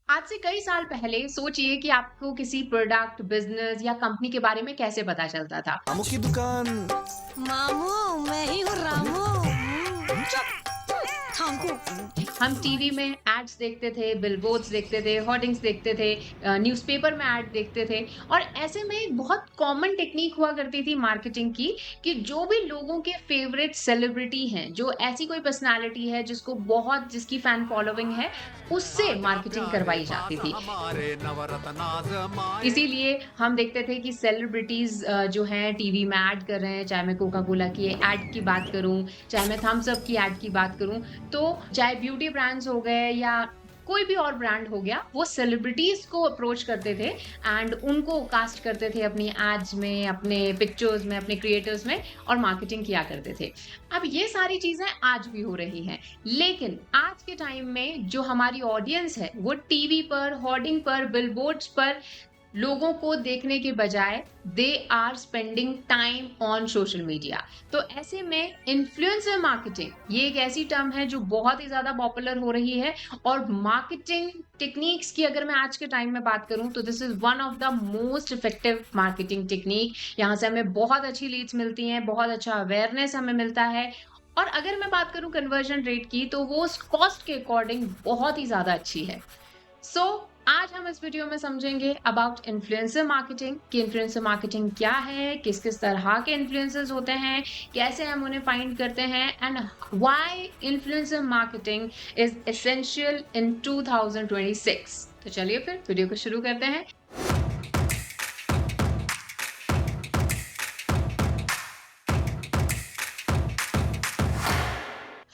आज से कई साल पहले सोचिए कि आपको किसी प्रोडक्ट, बिज़नेस या कंपनी के बारे में कैसे पता चलता था। रामू की दुकान। मामू, मैं ही हूँ रामू। थांकू। हम टीवी में एड्स देखते थे, बिलबोर्ड्स देखते थे, होर्डिंग्स देखते थे, न्यूज़पेपर में एड देखते थे और ऐसे में एक बहुत कॉमन टेक्नीक हुआ करती थी मार्केटिंग की कि जो भी लोगों के फेवरेट सेलिब्रिटी हैं, जो ऐसी कोई पर्सनैलिटी है जिसको बहुत जिसकी फैन फॉलोइंग है, उससे आजा मार्केटिंग प्यारे करवाई जाती पास थी। हमारे नवरत्न आजमाए। इसीलिए हम देखते थे कि सेलिब्रिटीज़ जो हैं टीवी में ऐड कर रहे हैं, चाहे मैं कोका कोला की ऐड की बात करूँ, चाहे मैं थम्स अप की ऐड की बात करूँ, तो चाहे ब्यूटी ब्रांड्स हो गए या कोई भी और ब्रांड हो गया, वो सेलिब्रिटीज़ को अप्रोच करते थे एंड उनको कास्ट करते थे अपनी एड्स में, अपने पिक्चर्स में, अपने क्रिएटर्स में और मार्केटिंग किया करते थे। अब ये सारी चीज़ें आज भी हो रही हैं, लेकिन आज के टाइम में जो हमारी ऑडियंस है, वो टीवी पर, होर्डिंग पर, बिलबोर्ड्स पर लोगों को देखने के बजाय they are spending time on social media. तो ऐसे में इन्फ्लुएंसर मार्केटिंग ये एक ऐसी टर्म है जो बहुत ही ज्यादा पॉपुलर हो रही है और मार्केटिंग टेक्निक्स की अगर मैं आज के टाइम में बात करूं तो this is one of the most effective marketing technique. यहाँ से हमें बहुत अच्छी लीड्स मिलती हैं, बहुत अच्छा अवेयरनेस हमें मिलता है और अगर मैं बात करूं कन्वर्जन रेट की तो वो उस कॉस्ट के अकॉर्डिंग बहुत ही ज्यादा अच्छी है। आज हम इस वीडियो में समझेंगे अबाउट इन्फ्लुएंसर मार्केटिंग कि इन्फ्लुएंसर मार्केटिंग क्या है, किस किस तरह के इन्फ्लुएंसर्स होते हैं, कैसे हम उन्हें फाइंड करते हैं and why influencer marketing is essential इन 2026। तो चलिए फिर वीडियो को शुरू करते हैं।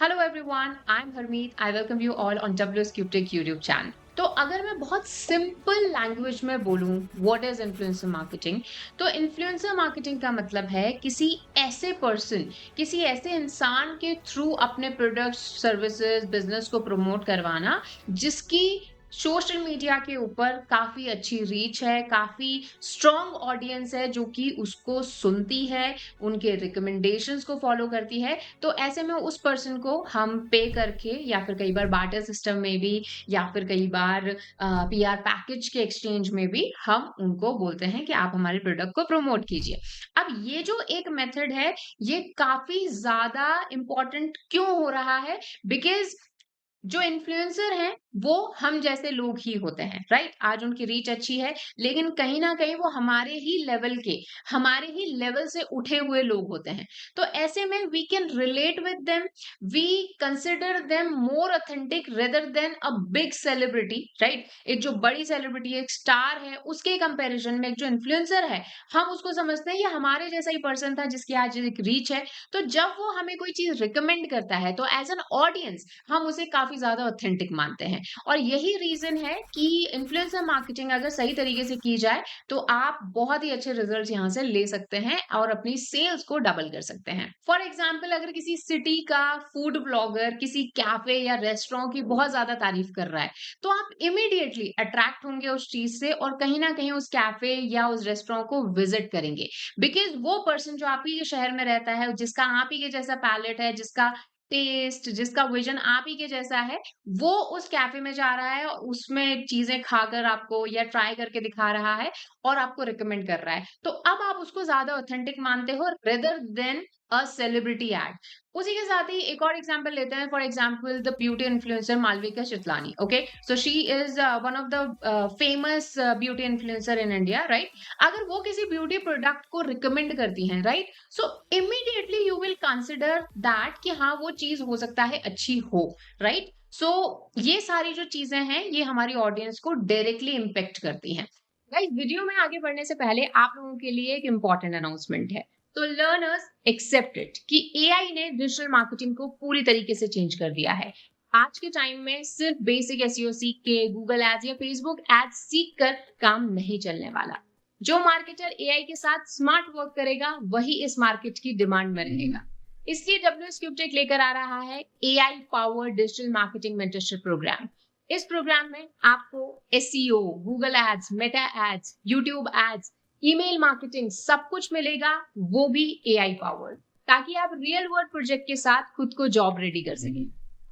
Hello everyone, I am Harmeet. I welcome you all on WSCubeTech YouTube channel. तो अगर मैं बहुत सिंपल लैंग्वेज में बोलूं व्हाट इज इन्फ्लुएंसर मार्केटिंग, तो इन्फ्लुएंसर मार्केटिंग का मतलब है किसी ऐसे पर्सन, किसी ऐसे इंसान के थ्रू अपने प्रोडक्ट्स, सर्विसेज, बिजनेस को प्रमोट करवाना जिसकी सोशल मीडिया के ऊपर काफी अच्छी रीच है, काफी स्ट्रॉन्ग ऑडियंस है जो कि उसको सुनती है, उनके रिकमेंडेशंस को फॉलो करती है। तो ऐसे में उस पर्सन को हम पे करके या फिर कई बार बार्टर सिस्टम में भी या फिर कई बार पीआर पैकेज के एक्सचेंज में भी हम उनको बोलते हैं कि आप हमारे प्रोडक्ट को प्रमोट कीजिए। अब ये जो एक मेथड है, ये काफी ज्यादा इंपॉर्टेंट क्यों हो रहा है? बिकॉज जो इन्फ्लुएंसर हैं वो हम जैसे लोग ही होते हैं, राइट? आज उनकी रीच अच्छी है लेकिन कहीं ना कहीं वो हमारे ही लेवल के, हमारे ही लेवल से उठे हुए लोग होते हैं। तो ऐसे में we can relate with them, we consider them more authentic rather than a big celebrity, right? एक जो बड़ी सेलिब्रिटी, एक स्टार है, उसके कंपैरिजन में एक जो इन्फ्लुएंसर है, हम उसको समझते हैं ये हमारे जैसा ही पर्सन था जिसकी आज एक रीच है। तो जब वो हमें कोई चीज रिकमेंड करता है तो एज एन ऑडियंस हम उसे काफ़ी ज़्यादा ऑथेंटिक मानते हैं और यही रीज़न है कि इन्फ्लुएंसर मार्केटिंग अगर सही तरीके से की जाए, तो आप बहुत ही अच्छे रिजल्ट्स यहाँ से ले सकते हैं और अपनी सेल्स को डबल कर सकते हैं। फॉर एग्जाम्पल, अगर किसी सिटी का फूड ब्लॉगर किसी कैफे या रेस्टोरेंट की बहुत ज़्यादा तारीफ कर रहा है, तो आप इमीडिएटली अट्रैक्ट होंगे उस चीज़ से और कहीं न कहीं उस कैफे या उस रेस्टोरेंट को विजिट करेंगे। बिकॉज़ वो पर्सन जो आप ही के शहर में रहता है, जिसका आप ही के जैसा पैलेट है, जिसका टेस्ट, जिसका विजन आप ही के जैसा है, वो उस कैफ़े में जा रहा है और उसमें चीज़ें खाकर आपको या ट्राई करके दिखा रहा है और आपको रिकमेंड कर रहा है। तो अब आप उसको ज़्यादा ऑथेंटिक मानते हो rather than a celebrity ad. उसी के साथ ही एक और एग्जांपल लेते हैं, for example the beauty influencer Malvika Chitlani, okay? So she is one of the famous beauty influencer in India, right? अगर वो किसी ब्यूटी प्रोडक्ट को रिकमेंड करती हैं, right? So immediately you will consider that कि हाँ वो चीज हो सकता है अच्छी हो, राइट? सो ये सारी जो चीजें हैं ये हमारी ऑडियंस को डायरेक्टली इम्पेक्ट करती हैं। गाइस, वीडियो में आगे बढ़ने से पहले आप लोगों के लिए एक इंपॉर्टेंट अनाउंसमेंट है। तो लर्नर्स एक्सेप्ट इट कि एआई ने डिजिटल मार्केटिंग को पूरी तरीके से चेंज कर दिया है। आज के टाइम में सिर्फ बेसिक एसईओ सीख के गूगल एड्स या फेसबुक एड्स सीख कर काम नहीं चलने वाला। जो मार्केटर एआई के साथ स्मार्ट वर्क करेगा वही इस मार्केट की डिमांड में रहेगा। इसलिए WSCubeTech लेकर आ रहा है AI powered digital marketing mentorship programme. इस प्रोग्राम में आपको SEO, Google ads, Meta ads, YouTube ads, email marketing सब कुछ मिलेगा, वो भी एआई पावर्ड, ताकि आप रियल वर्ल्ड प्रोजेक्ट के साथ खुद को जॉब रेडी कर सकें।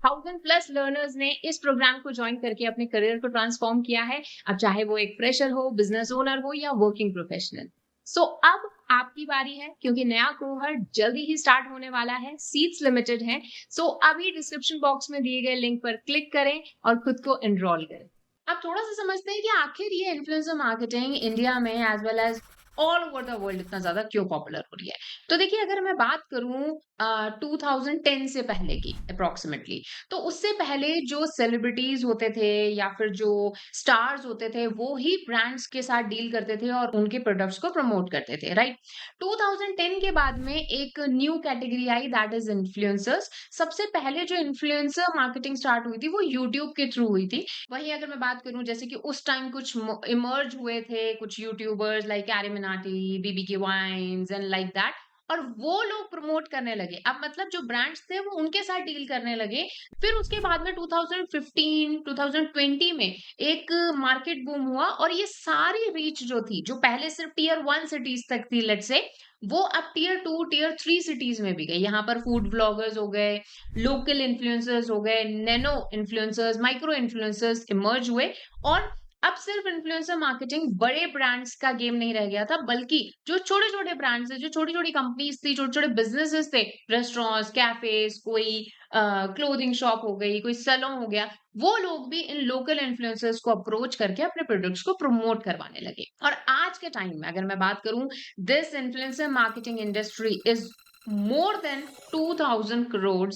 1000 प्लस लर्नर्स ने इस प्रोग्राम को ज्वाइन करके अपने करियर को ट्रांसफॉर्म किया है। अब चाहे वो एक फ्रेशर हो, बिजनेस ओनर हो या वर्किंग प्रोफेशनल। सो अब आपकी बारी है, क्योंकि नया कोहर्ट जल्दी ही स्टार्ट होने वाला है, सीट्स लिमिटेड हैं। सो अभी डिस्क्रिप्शन बॉक्स में दिए गए लिंक पर क्लिक करें और खुद को एनरोल करें। अब थोड़ा सा समझते हैं कि आखिर ये इन्फ्लुएंसर मार्केटिंग इंडिया में as well as all over the world इतना ज्यादा क्यों पॉपुलर हो रही है। तो देखिए, अगर मैं बात करूं 2010 से पहले की अप्रोक्सीमेटली, तो उससे पहले जो सेलिब्रिटीज होते थे या फिर जो स्टार्स होते थे, वो ही ब्रांड्स के साथ डील करते थे और उनके प्रोडक्ट्स को प्रमोट करते थे, राइट। 2010 के बाद में एक new category I, that is influencers. सबसे पहले जो इन्फ्लुएंसर मार्केटिंग स्टार्ट हुई थी वो यूट्यूब के थ्रू हुई थी। वहीं अगर मैं बात करूं, जैसे कि उस टाइम कुछ इमर्ज हुए थे कुछ यूट्यूबर्स लाइक कैरी मिनाटी, बीबी के वाइन्स एंड लाइक दैट, और वो लोग प्रमोट करने लगे। अब मतलब जो ब्रांड्स थे वो उनके साथ डील करने लगे। फिर उसके बाद में 2015 2020 में एक मार्केट बूम हुआ, और ये सारी रीच जो थी, जो पहले सिर्फ टियर 1 सिटीज तक थी लेट्स से, वो अब टियर 2 टियर 3 सिटीज में भी गई। यहाँ पर फूड ब्लॉगर्स हो गए, लोकल इन्फ्लुएंसर्स हो गए, nano influencers, micro influencers emerge हुए। और अब सिर्फ इन्फ्लुएंसर मार्केटिंग बड़े ब्रांड्स का गेम नहीं रह गया था, बल्कि जो छोटे-छोटे ब्रांड्स हैं, जो छोटी-छोटी कंपनीज थी, छोटे-छोटे बिज़नेसेस थे, रेस्टोरेंट्स, कैफेज़, कोई क्लोथिंग शॉप हो गई, कोई सैलून हो गया, वो लोग भी इन लोकल इन्फ्लुएंसर्स को अप्रोच करके अपने प्रोडक्ट्स को प्रमोट करवाने लगे। और आज के टाइम में अगर मैं बात करूं, this influencer marketing industry is more than 2000 crore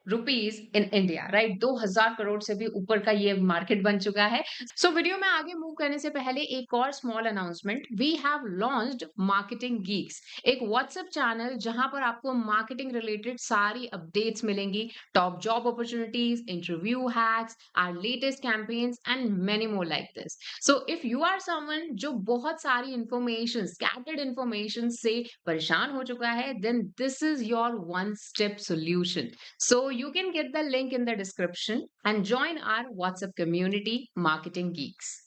rupees in India, right. 2000 crore से भी ऊपर का ये मार्केट बन चुका है। सो वीडियो में आगे मूव करने से पहले एक और small announcement, we have launched marketing geeks, एक व्हाट्सएप चैनल जहां पर आपको मार्केटिंग रिलेटेड सारी अपडेट्स मिलेंगी, top job opportunities, interview hacks, our latest campaigns and many more like this. So if you are someone जो बहुत सारी इंफॉर्मेशन, स्कैटर्ड इंफॉर्मेशन से परेशान हो चुका है, then this is your one step solution. So you can get the link in the description and join our WhatsApp community, Marketing Geeks.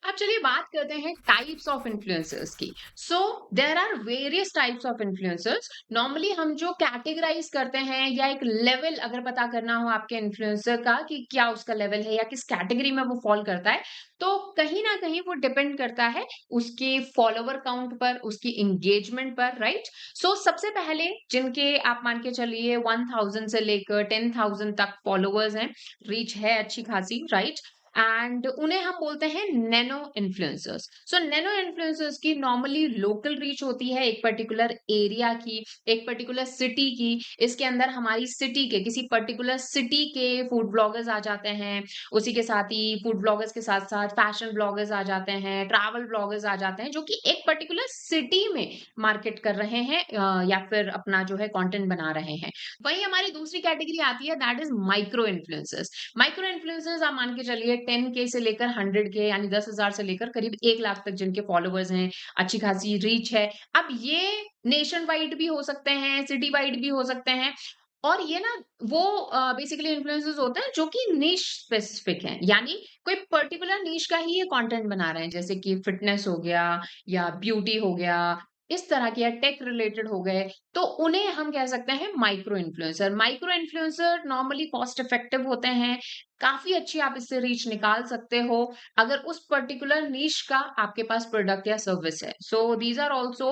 अब चलिए बात करते हैं टाइप्स ऑफ इन्फ्लुएंसर्स की। So there are various types of influencers. Normally हम जो categorise करते हैं, या एक लेवल अगर पता करना हो आपके इन्फ्लुएंसर का कि क्या उसका लेवल है या किस कैटेगरी में वो फॉल करता है, तो कहीं ना कहीं वो डिपेंड करता है उसके फॉलोवर काउंट पर, उसकी एंगेजमेंट पर, राइट। सो सबसे पहले जिनके आप मान के चलिए 1000 से लेकर 10,000 तक फॉलोअर्स हैं, रीच है अच्छी खासी, राइट। एंड उन्हें हम बोलते हैं नैनो इन्फ्लुएंसर्स। सो नैनो इन्फ्लुएंसर्स की नॉर्मली लोकल रीच होती है, एक पर्टिकुलर एरिया की, एक पर्टिकुलर सिटी की। इसके अंदर हमारी सिटी के, किसी पर्टिकुलर सिटी के फूड ब्लॉगर्स आ जाते हैं। उसी के साथ ही फूड ब्लॉगर्स के साथ साथ फैशन ब्लॉगर्स आ जाते हैं, ट्रैवल ब्लॉगर्स आ जाते हैं, जो कि एक पर्टिकुलर सिटी में मार्केट कर रहे हैं या फिर अपना जो है कंटेंट बना रहे हैं। वही हमारी दूसरी कैटेगरी आती है, that is micro influencers. Micro influencers आप मान के चलिए 10K से लेकर 100K, यानी 10,000 से लेकर करीब 1 लाख तक जिनके फॉलोवर्स हैं, अच्छी खासी रीच है। अब ये नेशन वाइड भी हो सकते हैं, सिटी वाइड भी हो सकते हैं। और ये ना वो बेसिकली इन्फ्लुएंसर्स होते हैं जो कि नीश स्पेसिफिक हैं, यानी कोई पर्टिकुलर नीश का ही ये कंटेंट बना रहे हैं, जैसे कि फिटनेस हो गया या ब्यूटी हो गया, इस तरह के, या टेक रिलेटेड हो गए, तो उन्हें हम कह सकते हैं micro influencer. Micro influencer normally cost effective होते हैं, काफी अच्छी आप इससे रीच निकाल सकते हो अगर उस पर्टिकुलर नीश का आपके पास प्रोडक्ट या सर्विस है। सो दीज आर ऑल्सो,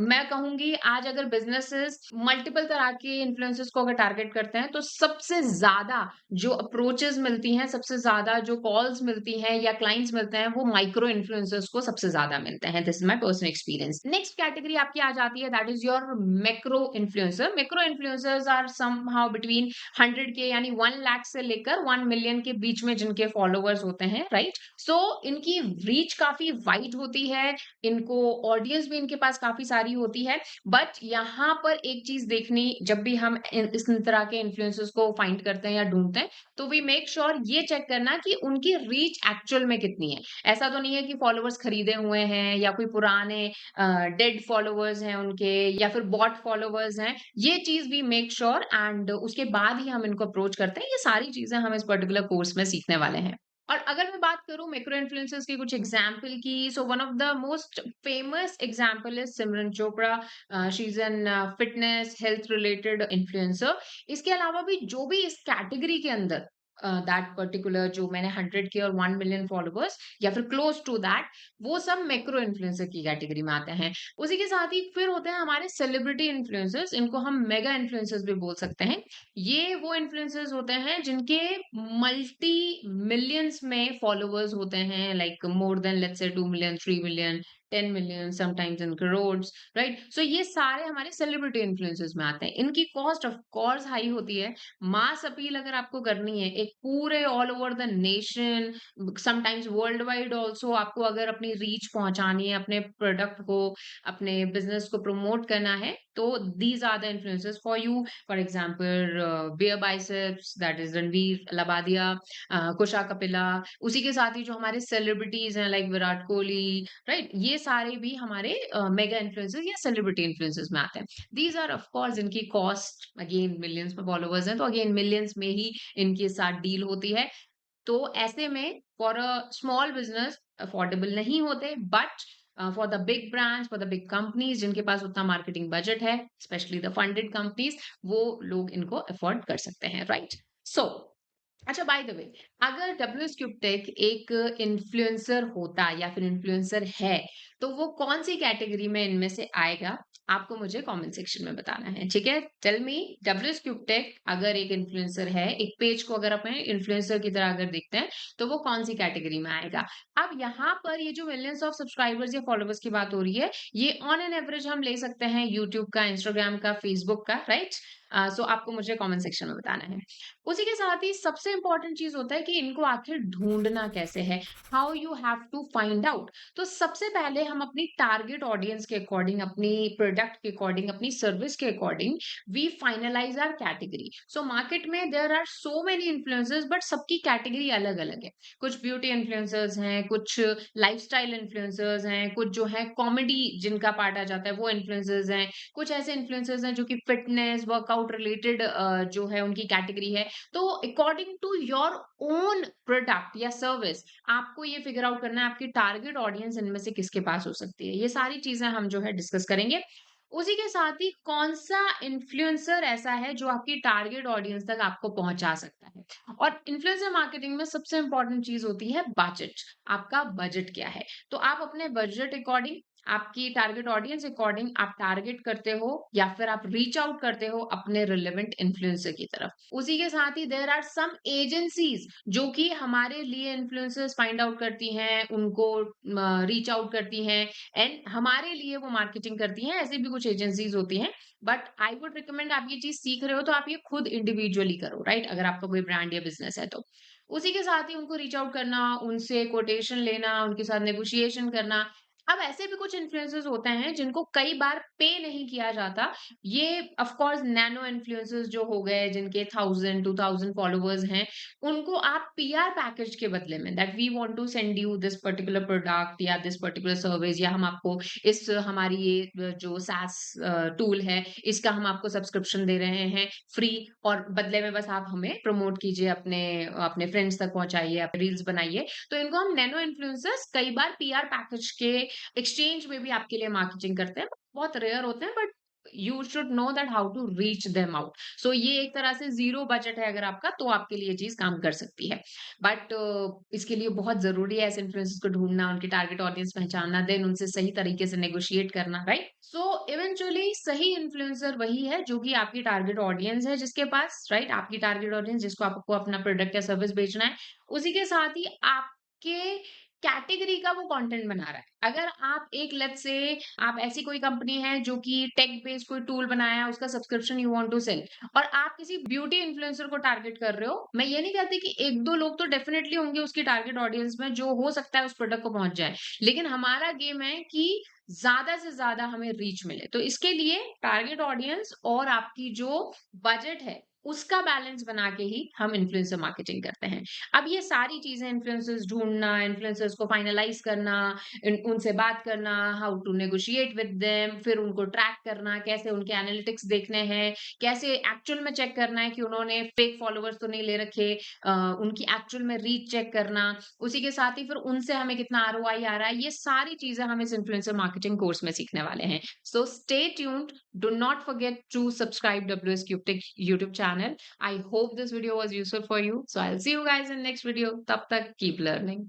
मैं कहूंगी आज अगर बिजनेसेस मल्टीपल तरह के इन्फ्लुएंसर्स को अगर टारगेट करते हैं, तो सबसे ज्यादा जो अप्रोचेस मिलती हैं, सबसे ज्यादा जो कॉल्स मिलती हैं या क्लाइंट्स मिलते हैं, वो माइक्रो इन्फ्लुएंसर्स को सबसे ज्यादा मिलते हैं। This is my personal experience. Next category आपकी आ जाती है, that is your macro influencer. Macro influencers are somehow between 100K यानी 1 लाख से लेकर 1 मिलियन के बीच में जिनके फॉलोअर्स होते हैं, राइट। सो इनकी रीच काफी वाइड होती है, इनको ऑडियंस भी इनके पास काफी सारी होती है। बट यहाँ पर एक चीज देखनी, जब भी हम इस तरह के इन्फ्लुएंसर्स को फाइंड करते हैं या ढूंढते हैं, तो वी मेक श्योर ये चेक करना कि उनकी रीच एक्चुअल में कितनी है। ऐसा तो नहीं है कि फॉलोअर्स खरीदे हुए हैं या कोई पुराने डेड फॉलोअर्स हैं उनके, या फिर बॉट फॉलोअर्स हैं। ये चीज भी मेक श्योर, एंड उसके बाद ही हम इनको अप्रोच करते हैं। ये सारी चीजें हम इस पर्टिकुलर कोर्स में सीखने वाले हैं। और अगर मैं बात करूँ मैक्रो इन्फ्लुएंसर्स के कुछ एग्जाम्पल की, so one of the most famous example is Simran Chopra. She is an fitness health related influencer. इसके अलावा भी जो भी इस कैटेगरी के अंदर दैट पर्टिकुलर, जो मैंने 100K और 1 मिलियन फॉलोअर्स या फिर क्लोज टू दैट, वो सब मैक्रो इन्फ्लुएंसर की कैटेगरी में आते हैं। उसी के साथ ही फिर होते हैं हमारे सेलिब्रिटी इन्फ्लुएंसर्स, इनको हम मेगा इन्फ्लुएंसर्स भी बोल सकते हैं। ये वो इन्फ्लुएंसर्स होते हैं जिनके मल्टी मिलियंस में फॉलोवर्स होते हैं, like more than let's say 2 million, 3 million, 10 million, sometimes in crores, right? So ये सारे हमारे सेलिब्रिटी इन्फ्लुएंसर्स में आते हैं। इनकी कॉस्ट ऑफ कोर्स हाई होती है। मास अपील अगर आपको करनी है एक पूरे all over the nation, sometimes world wide also, आपको अगर अपनी रीच पहुंचानी है, अपने प्रोडक्ट को, अपने बिजनेस को प्रमोट करना है, तो these are the influencers for you. For example Beer Biceps, that is Ranveer Allahbadia, Kusha Kapila. उसी के साथ ही जो हमारे सेलिब्रिटीज हैं लाइक विराट कोहली, राइट, ये सारे भी हमारे मेगा इन्फ्लुएंसर्स या सेलिब्रिटी इन्फ्लुएंसर्स में आते हैं। दीज आर ऑफ कोर्स, इनकी कॉस्ट अगेन मिलियंस में फॉलोवर्स हैं, तो अगेन मिलियंस में ही इनके साथ डील होती है। तो ऐसे में for a small business affordable नहीं होते, but for the big brands, for the big companies जिनके पास उतना मार्केटिंग बजट है, स्पेशली द फंडेड कंपनीज, वो लोग इनको अफोर्ड कर सकते हैं, राइट? सो अच्छा, बाय द वे, अगर डब्ल्यू क्यूब टेक एक इन्फ्लुएंसर होता या फिर इन्फ्लुएंसर है, तो वो कौन सी कैटेगरी में इनमें से आएगा? आपको मुझे कमेंट सेक्शन में बताना है, ठीक है? Tell me, W cube tech अगर एक इन्फ्लुएंसर है, एक पेज को अगर अपने इन्फ्लुएंसर की तरह अगर देखते हैं, तो वो कौन सी कैटेगरी में आएगा? अब यहाँ पर ये जो मिलियंस ऑफ सब्सक्राइबर्स या फॉलोवर्स की बात हो रही है, ये ऑन एन एवरेज हम ले सकते हैं यूट्यूब का, इंस्टाग्राम का, फेसबुक का, राइट? सो आपको मुझे कमेंट सेक्शन में बताना है। उसी के साथ ही सबसे इंपॉर्टेंट चीज होता है कि इनको आखिर ढूंढना कैसे है, how you have to find out. तो सबसे पहले हम अपनी टारगेट ऑडियंस के अकॉर्डिंग, अपनी प्रोडक्ट के अकॉर्डिंग, अपनी सर्विस के according we finalise our category. So market में there are so many influencers, but सबकी कैटेगरी अलग अलग है। कुछ ब्यूटी इन्फ्लुएंसर्स हैं, कुछ लाइफस्टाइल इन्फ्लुएंसर्स हैं, कुछ जो है कॉमेडी जिनका पार्ट आ जाता है वो इन्फ्लुएंसर्स हैं, कुछ ऐसे इन्फ्लुएंसर्स हैं जो कि फिटनेस वर्कआउट रिलेटेड जो है उनकी कैटेगरी है। तो according to your own product या सर्विस, आपको ये फिगर आउट करना है आपकी टारगेट ऑडियंस इनमें से किसके पास हो सकती है। ये सारी चीजें हम जो है डिस्कस करेंगे। उसी के साथ ही कौन सा इन्फ्लुएंसर ऐसा है जो आपकी टारगेट ऑडियंस तक आपको पहुंचा सकता है। और इन्फ्लुएंसर मार्केटिंग में सबसे इंपॉर्टेंट चीज होती है बजट। आपका बजट क्या है? तो आप अपने बजट अकॉर्डिंग, आपकी टारगेट ऑडियंस अकॉर्डिंग आप टारगेट करते हो या फिर आप रीच आउट करते हो अपने रिलेवेंट इन्फ्लुएंसर की तरफ। उसी के साथ ही देयर आर सम एजेंसीज जो कि हमारे लिए इन्फ्लुएंसर्स फाइंड आउट करती हैं, उनको रीच आउट करती हैं एंड हमारे लिए वो मार्केटिंग करती हैं। ऐसी भी कुछ एजेंसीज होती हैं, बट आई वुड रिकमेंड, आप ये चीज सीख रहे हो तो आप ये खुद इंडिविजुअली करो, राइट? अगर आपका कोई ब्रांड या बिजनेस है तो उसी के साथ ही उनको रीच आउट करना, उनसे कोटेशन लेना, उनके साथ नेगोशिएशन करना। अब ऐसे भी कुछ इन्फ्लुएंसर्स होते हैं जिनको कई बार पे नहीं किया जाता। ये ऑफ कोर्स नैनो इन्फ्लुएंसर्स जो हो गए, जिनके 1000 2000 फॉलोवर्स हैं, उनको आप पीआर पैकेज के बदले में, that we want to send you this particular product या दिस पर्टिकुलर सर्विस, या हम आपको इस हमारी ये जो सास टूल है, इसका हम आपको सब्सक्रिप्शन दे रहे हैं फ्री, और बदले में बस आप हमें प्रमोट कीजिए, अपने अपने फ्रेंड्स तक पहुंचाइए, आप रील्स बनाइए। तो इनको हम नैनो इन्फ्लुएंसर्स कई बार पीआर पैकेज के एक्सचेंज में भी आपके लिए मार्केटिंग करते हैं। बहुत रेयर होते हैं, but you should know that how to reach them out. So ये एक तरह से जीरो बजट है अगर आपका, तो आपके लिए चीज काम कर सकती है। बट इसके लिए बहुत जरूरी है ऐसे इन्फ्लुएंसर्स को ढूंढना, उनकी टारगेट ऑडियंस पहचानना, देन उनसे सही तरीके से नेगोशिएट करना, राइट? सो इवेंचुअली सही इन्फ्लुएंसर वही है जो कि आपकी टारगेट ऑडियंस है जिसके पास, राइट, आपकी टारगेट ऑडियंस जिसको आपको अपना प्रोडक्ट या सर्विस बेचना है। उसी के साथ ही आपके कैटेगरी का वो कंटेंट बना रहा है। अगर आप एक, लेट्स से, आप ऐसी कोई कंपनी है जो कि टेक बेस्ड कोई टूल बनाया है, उसका subscription you want to sell, और आप किसी ब्यूटी इन्फ्लुएंसर को टारगेट कर रहे हो, मैं ये नहीं कहती कि एक दो लोग तो डेफिनेटली होंगे उसकी टारगेट ऑडियंस में जो हो सकता है उस प्रोडक्ट को पहुंच जाए, लेकिन हमारा गेम है कि ज्यादा से ज्यादा हमें रीच मिले। तो इसके लिए टारगेट ऑडियंस और आपकी जो बजट है उसका बैलेंस बना के ही हम इन्फ्लुएंसर मार्केटिंग करते हैं। अब ये सारी चीज़ें इन्फ्लुएंसर्स ढूँढना, इन्फ्लुएंसर्स को फाइनलाइज़ करना, उनसे बात करना, how to negotiate with them, फिर उनको ट्रैक करना, कैसे उनके एनालिटिक्स देखने हैं, कैसे एक्चुअल में चेक करना है कि उन्होंने फेक फॉलोवर्स तो नहीं ले रखे, उनकी एक्चुअल में रीच चेक करना, उसी के साथ ही फिर उनसे हमें कितना आरओआई आ रहा है, ये सारी चीज़ें हम इस इन्फ्लुएंसर मार्केटिंग कोर्स में सीखने वाले हैं। So stay tuned, do not forget to subscribe WS Cuptech YouTube channel. I hope this video was useful for you. So I'll see you guys in next video. Tab tak keep learning.